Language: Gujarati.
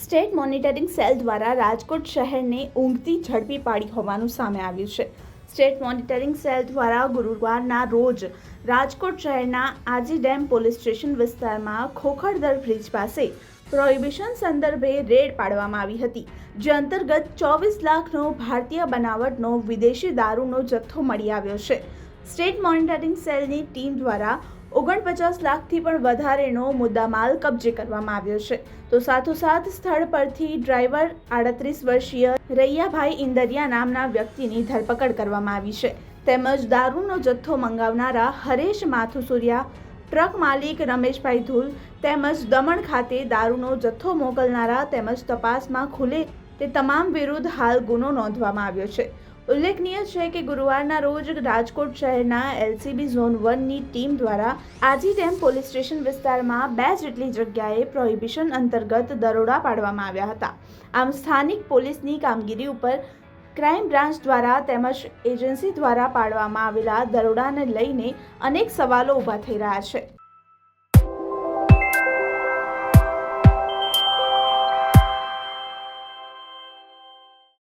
સ્ટેટ મોનિટરિંગ સેલ દ્વારા રાજકોટ શહેરને ઊંઘથી ઝડપી પાડી હોવાનું સામે આવ્યું છે। સ્ટેટ મોનિટરિંગ સેલ દ્વારા ગુરુવારના રોજ રાજકોટ શહેરના આજી ડેમ પોલીસ સ્ટેશન વિસ્તારમાં ખોખરદર બ્રિજ પાસે પ્રોહિબિશન સંદર્ભે રેડ પાડવામાં આવી હતી, જે અંતર્ગત 24 લાખનો ભારતીય બનાવટનો વિદેશી દારૂનો જથ્થો મળી આવ્યો છે। સ્ટેટ મોનિટરિંગ સેલની ટીમ દ્વારા 49 લાખથી પણ વધારેનો મુદ્દામાલ કબજે કરવામાં આવ્યો છે। તો સાથોસાથ સ્થળ પરથી ડ્રાઈવર 38 વર્ષીય રૈયાભાઈ ઇન્દરિયા નામના વ્યક્તિની ધરપકડ કરવામાં આવી છે, તેમજ દારૂનો જથ્થો મંગાવનારા હરેશ માથુસુરિયા, ટ્રક માલિક રમેશભાઈ ધુલ તેમજ દમણ ખાતે દારૂનો જથ્થો મોકલનારા તેમજ તપાસમાં ખુલે તે તમામ વિરુદ્ધ હાલ ગુનો નોંધવામાં આવ્યો છે। ઉલ્લેખનીય છે કે ગુરુવારના રોજ રાજકોટ શહેરના એલસીબી ઝોન 1ની ટીમ દ્વારા આજી ડેમ પોલીસ સ્ટેશન વિસ્તારમાં 2 જેટલી જગ્યાએ પ્રોહિબિશન અંતર્ગત દરોડા પાડવામાં આવ્યા હતા। આમ સ્થાનિક પોલીસની કામગીરી ઉપર ક્રાઇમ બ્રાન્ચ દ્વારા તેમજ એજન્સી દ્વારા પાડવામાં આવેલા દરોડાને લઈને અનેક સવાલો ઊભા થઈ રહ્યા છે।